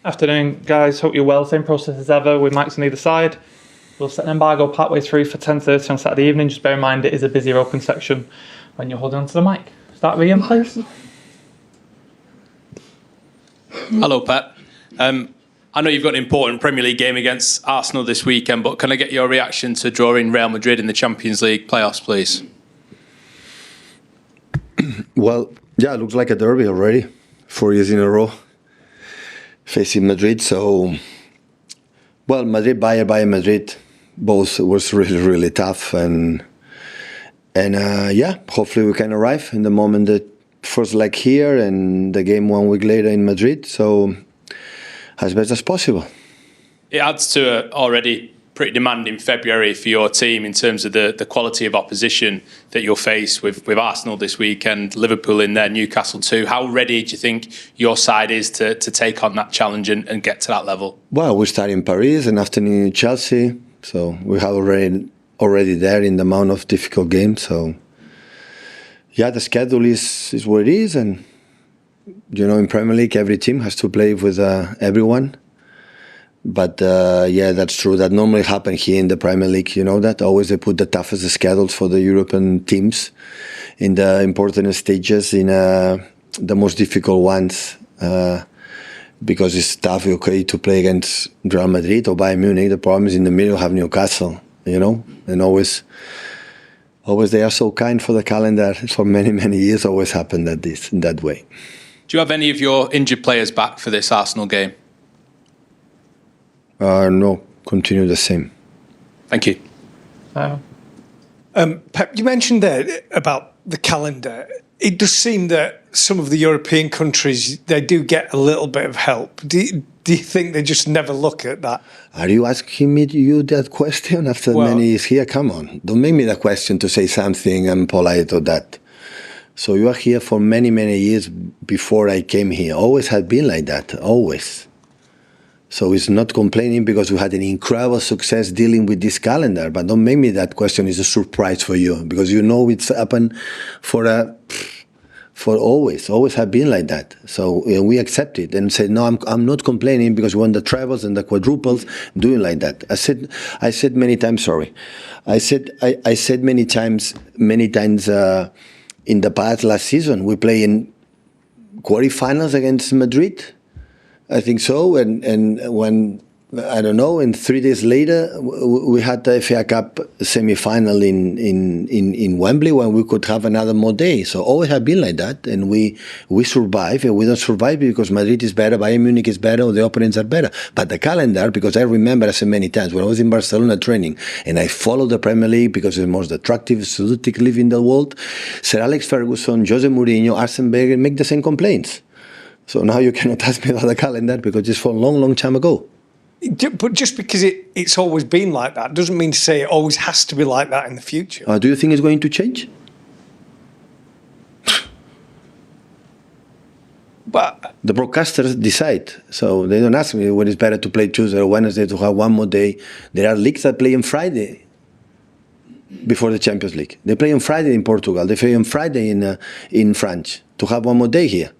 Afternoon, guys. Hope you're well. Same process as ever with mics on either side. We'll set an embargo partway through for 10:30 on Saturday evening. Just bear in mind it is a busier open section when you're holding onto the mic. Start with Ian, please. Hello, Pep. I know you've got an important Premier League game against Arsenal this weekend, but can I get your reaction to drawing Real Madrid in the Champions League playoffs, please? Well, yeah, it looks like a derby already. 4 years in a row facing Madrid. So, well, Madrid, Bayern Madrid, both was really, really tough. And yeah, hopefully we can arrive in the moment that first leg here and the game 1 week later in Madrid. So, as best as possible. It adds to an already pretty demanding February for your team in terms of the quality of opposition that you'll face with Arsenal this weekend, Liverpool in there, Newcastle too. How ready do you think your side is to take on that challenge and get to that level? Well, we start in Paris and after in Chelsea, so we have already there in the amount of difficult games. So yeah, the schedule is what it is, and you know, in Premier League every team has to play with everyone. But yeah, that's true. That normally happens here in the Premier League. You know that always they put the toughest schedules for the European teams in the important stages, in the most difficult ones, because it's tough. Okay, to play against Real Madrid or Bayern Munich. The problem is in the middle have Newcastle. You know, and always they are so kind for the calendar for many years. Always happened that way. Do you have any of your injured players back for this Arsenal game? No, continue the same. Thank you. Pep, you mentioned there about the calendar. It does seem that some of the European countries, they do get a little bit of help. Do you think they just never look at that? Are you asking me that question after many years here? Come on, don't make me the question to say something impolite or that. So you are here for many years before I came here. Always had been like that, always. So it's not complaining because we had an incredible success dealing with this calendar. But don't make me that question is a surprise for you, because you know it's happened for always have been like that. So we accept it and say, no, I'm not complaining because we want the trebles and the quadruples doing like that. I said many times, sorry. I said many times in the past last season, we play in quarterfinals against Madrid. I think so, and when, I don't know, and 3 days later, we had the FA Cup semi-final in Wembley when we could have another more day. So always have been like that, and we survive, and we don't survive because Madrid is better, Bayern Munich is better, or the opponents are better. But the calendar, because I remember, I said many times, when I was in Barcelona training, and I followed the Premier League because it's the most attractive, seductive league in the world, Sir Alex Ferguson, Jose Mourinho, Arsene Wenger make the same complaints. So now you cannot ask me about the calendar because it's for a long time ago. But just because it's always been like that doesn't mean to say it always has to be like that in the future. Do you think it's going to change? But the broadcasters decide. So they don't ask me when it's better to play Tuesday or Wednesday to have one more day. There are leagues that play on Friday before the Champions League. They play on Friday in Portugal. They play on Friday in France to have one more day here.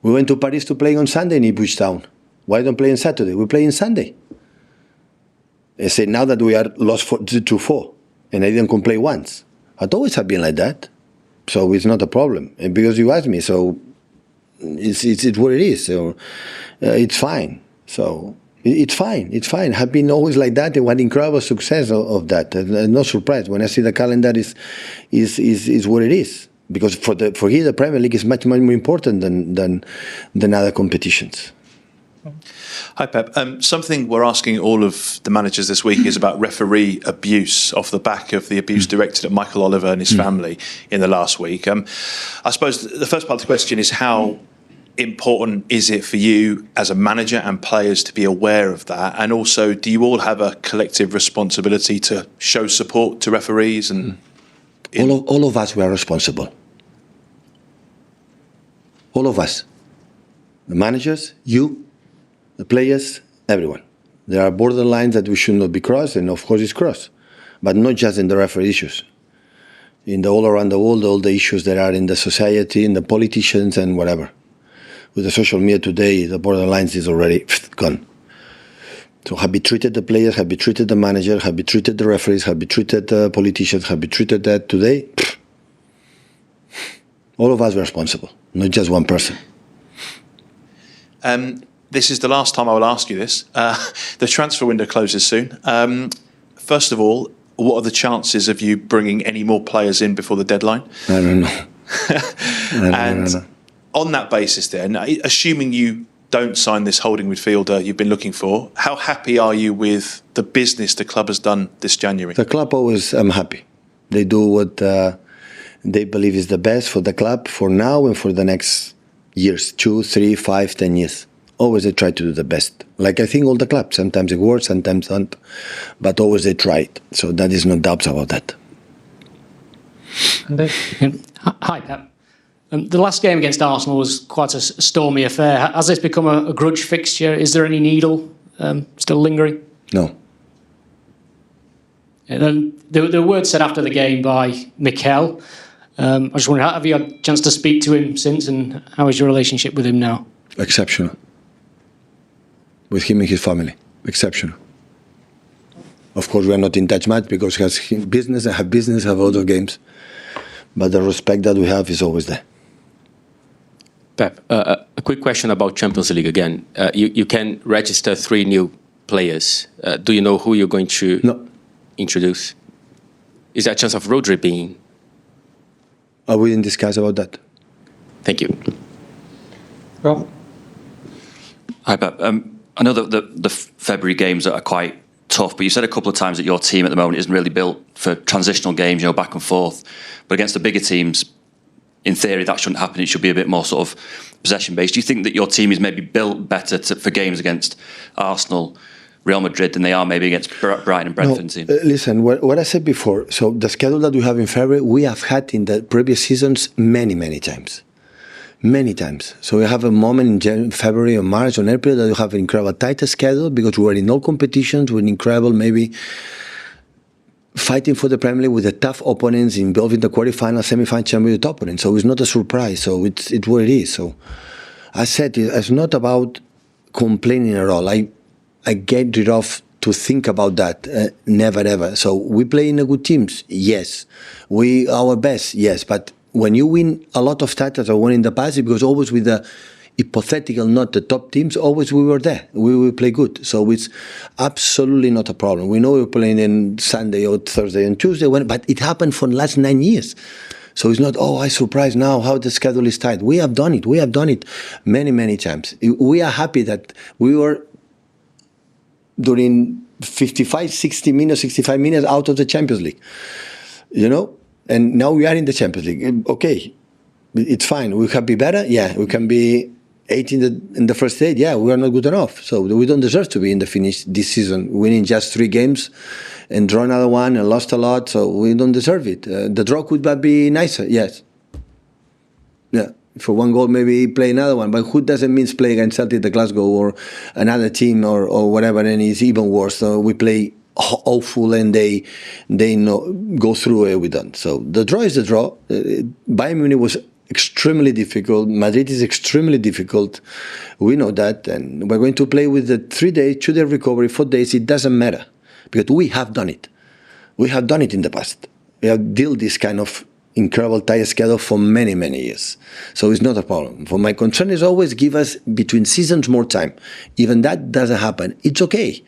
We went to Paris to play on Sunday in Ipswich Town. Why don't play on Saturday? We play on Sunday. I say now that we are lost 2-4, and I didn't complain once. I'd always have been like that, so it's not a problem. And because you asked me, so it's what it is. So it's fine. So it's fine. It's fine. I've been always like that, and we had incredible success of that. No surprise when I see the calendar is what it is. Because for here, the Premier League is much more important than other competitions. Hi, Pep. Something we're asking all of the managers this week is about referee abuse off the back of the abuse directed at Michael Oliver and his family in the last week. I suppose the first part of the question is how important is it for you as a manager and players to be aware of that? And also, do you all have a collective responsibility to show support to referees? And all of us were responsible. All of us. The managers, you, the players, everyone. There are borderlines that we should not be crossed, and of course it's crossed. But not just in the referee issues. all around the world, all the issues that are in the society, in the politicians and whatever. With the social media today, the borderlines is already gone. So have we treated the players, have we treated the manager, have we treated the referees, have we treated the politicians, have we treated that today? All of us are responsible, not just one person. This is the last time I will ask you this. The transfer window closes soon. First of all, what are the chances of you bringing any more players in before the deadline? I don't know. I don't know. On that basis then, assuming you don't sign this holding midfielder you've been looking for, how happy are you with the business the club has done this January? The club always, I'm happy. They do what they believe is the best for the club for now and for the next years, 2, 3, 5, 10 years. Always they try to do the best. Like I think all the clubs, sometimes it works, sometimes don't, but always they try it. So that is no doubts about that. Andy? Hi, Pep. The last game against Arsenal was quite a stormy affair. Has this become a grudge fixture? Is there any needle still lingering? No. And then the word said after the game by Mikel. I just wonder, have you had a chance to speak to him since, and how is your relationship with him now? Exceptional. With him and his family. Exceptional. Of course, we are not in touch much because he has business, I have business, I have other games. But the respect that we have is always there. Pep, a quick question about Champions League again. You can register 3 new players. Do you know who you're going to introduce? Is there a chance of Rodri being? We didn't discuss about that. Thank you. Rob? Hi, Pep. I know that the February games are quite tough, but you said a couple of times that your team at the moment isn't really built for transitional games, back and forth. But against the bigger teams, in theory, that shouldn't happen. It should be a bit more sort of possession-based. Do you think that your team is maybe built better for games against Arsenal, Real Madrid, than they are maybe against Brighton and Brentford? No, listen, what I said before, so the schedule that we have in February, we have had in the previous seasons many, many times. Many times. So we have a moment in February or March or April that we have an incredible tighter schedule because we were in all competitions with incredible maybe fighting for the Premier League with the tough opponents involved in the quarterfinal, semi-final championship opponents. So it's not a surprise. So it's what it is. So I said it's not about complaining at all. I get rid of to think about that. Never ever. So we play in a good teams. Yes. We our best. Yes. But when you win a lot of titles or won in the past, it goes always with the hypothetical, not the top teams, always we were there. We will play good. So it's absolutely not a problem. We know we're playing in Sunday or Thursday and Tuesday, but it happened for the last 9 years. So it's not, I'm surprised now how the schedule is tight. We have done it. We have done it many, many times. We are happy that we were during 55, 60 minutes, 65 minutes out of the Champions League. And now we are in the Champions League. Okay, it's fine. We can be better. Yeah, we can be 8 in the first 8. Yeah, we are not good enough. So we don't deserve to be in the finish this season, winning just 3 games and draw another one and lost a lot. So we don't deserve it. The draw could be nicer. Yes. Yeah. For 1 goal, maybe play another one. But who doesn't mean play against Celtic, the Glasgow, or another team or whatever, and it's even worse. So we play awful and they go through it with them. So the draw is the draw. Bayern Munich was extremely difficult. Madrid is extremely difficult. We know that, and we're going to play with the 3 days, 2 day recovery, 4 days. It doesn't matter because we have done it. We have done it in the past. We have dealt this kind of incredible tight schedule for many, many years. So it's not a problem. For my concern is always give us between seasons more time. Even that doesn't happen. It's okay.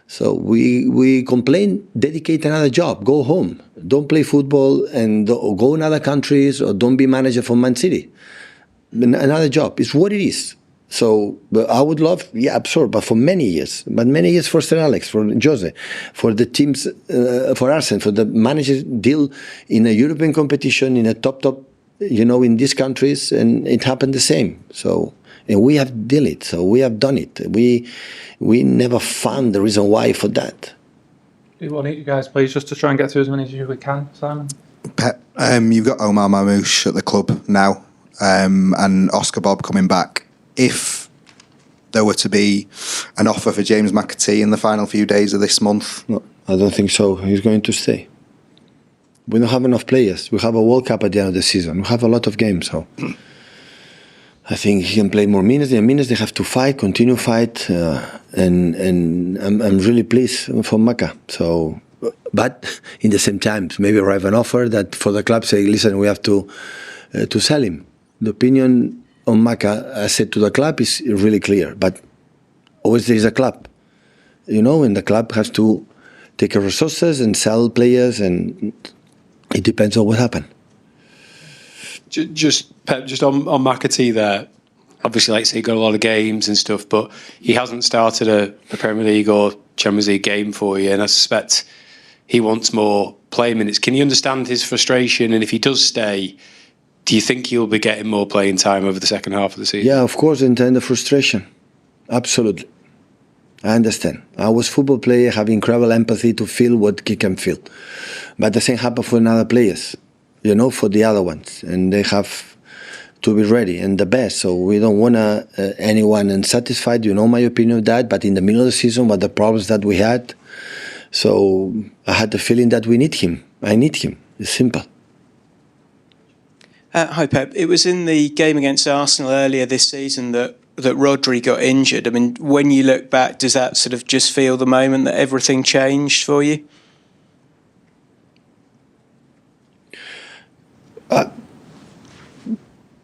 So we complain, dedicate another job, go home. Don't play football and go in other countries or don't be manager for Man City. Another job. It's what it is. So but I would love, absurd, but for many years. But many years for Sir Alex, for Jose, for the teams, for Arsene, for the managers deal in a European competition, in a top, in these countries, and it happened the same. So, and we have dealt it. So we have done it. We never found the reason why for that. Do want you guys, please, just to try and get through as many as we can, Simon? Pep, you've got Omar Mamouche at the club now, and Oscar Bob coming back. If there were to be an offer for James McAtee in the final few days of this month? No, I don't think so. He's going to stay. We don't have enough players. We have a World Cup at the end of the season. We have a lot of games, so I think he can play more minutes. The minutes they have to fight, continue fight, and I'm really pleased for Maka. So, but in the same time, maybe arrive an offer that for the club say, listen, we have to sell him. The opinion on Maka, I said to the club, is really clear. But always there is a club, and the club has to take resources and sell players, and it depends on what happens. Just Pep, just on McAtee there. Obviously, like I say, he got a lot of games and stuff, but he hasn't started a Premier League or Champions League game for you, and I suspect he wants more play minutes. Can you understand his frustration? And if he does stay, do you think he'll be getting more playing time over the second half of the season? Yeah, of course, I understand the frustration. Absolutely. I understand. I was a football player, have incredible empathy to feel what he can feel. But the same happens for other players, for the other ones. And they have to be ready and the best. So we don't want anyone unsatisfied. My opinion of that. But in the middle of the season, what the problems that we had, so I had the feeling that we need him. I need him. It's simple. Hi, Pep. It was in the game against Arsenal earlier this season that Rodri got injured. I mean, when you look back, does that sort of just feel the moment that everything changed for you?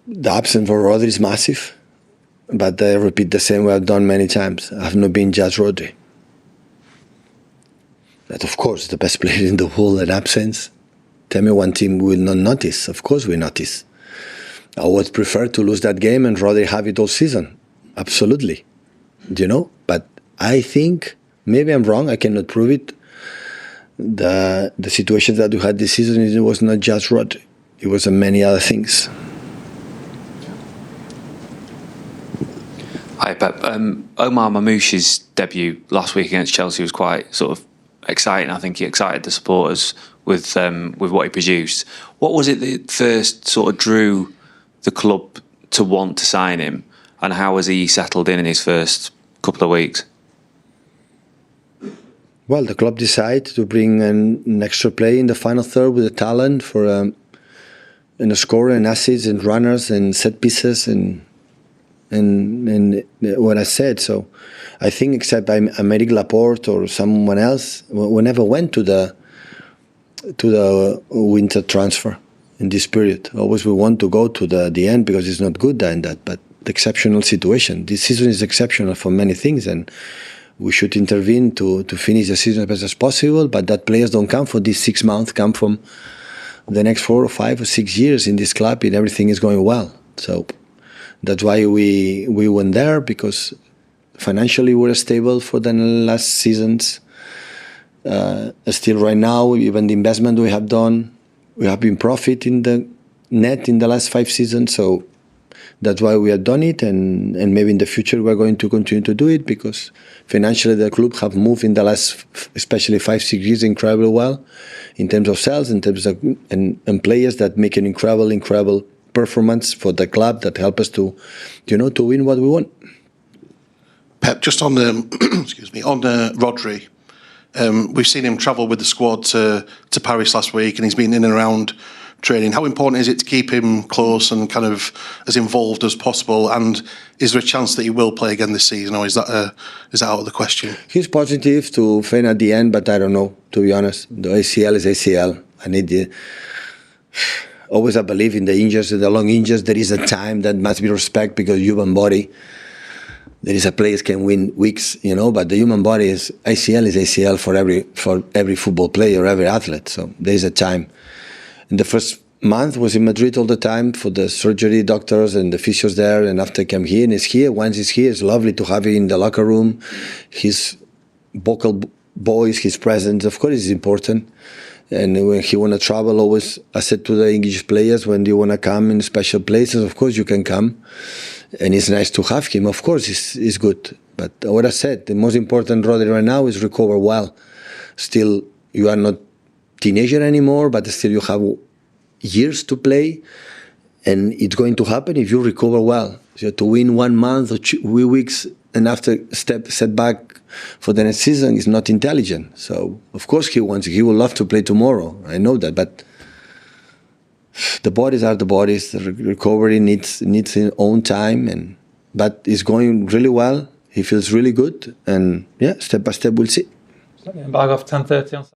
The absence of Rodri is massive, but I repeat the same way I've done many times. I have not been just Rodri. But of course, the best player in the world in absence. Tell me one team will not notice. Of course we notice. I would prefer to lose that game and Rodri have it all season. Absolutely. But I think, maybe I'm wrong, I cannot prove it. The situation that we had this season, it was not just Rodri. It was many other things. Hi, Pep. Omar Mamouche's debut last week against Chelsea was quite sort of exciting. I think he excited the supporters with what he produced. What was it that first sort of drew the club to want to sign him, and how has he settled in his first couple of weeks? Well, the club decided to bring an extra play in the final third with a talent for and a scorer and assists and runners and set pieces and what I said. So I think except Aymeric Laporte or someone else, we never went to the winter transfer in this period. Always we want to go to the end because it's not good in that, but the exceptional situation. This season is exceptional for many things, and we should intervene to finish the season as best as possible, but that players don't come for these 6 months, come from the next 4 or 5 or 6 years in this club, and everything is going well. So that's why we went there, because financially we're stable for the last seasons. Still right now, even the investment we have done, we have been profit in the net in the last 5 seasons. So that's why we have done it, and maybe in the future we're going to continue to do it, because financially the club have moved in the last, especially 5-6 years, incredibly well in terms of sales, in terms of and players that make an incredible performance for the club that help us to win what we want. Pep, just on the on Rodri, we've seen him travel with the squad to Paris last week, and he's been in and around training. How important is it to keep him close and kind of as involved as possible? And is there a chance that he will play again this season, or is that out of the question? He's positive to faint at the end, but I don't know, to be honest. The ACL is ACL. Always I believe in the injuries, the long injuries. There is a time that must be respect, because human body, there is a players can win weeks, but the human body is ACL for every football player, every athlete. So there is a time. In the first month was in Madrid all the time for the surgery doctors and the physios there, and after I came here and he's here. Once he's here, it's lovely to have him in the locker room. His vocal voice, his presence, of course, is important. And when he want to travel, always I said to the English players, when you want to come in special places, of course you can come. And it's nice to have him. Of course, it's good. But what I said, the most important, Rodri, right now is recover well. Still, you are not teenager anymore, but still you have years to play, and it's going to happen if you recover well. So to win 1 month or 2 weeks and after set back for the next season is not intelligent. So of course he would love to play tomorrow. I know that, but the bodies are the bodies. The recovery needs its own time, but it's going really well. He feels really good, and yeah, step by step we'll see. Embargo for 10:30 on Saturday.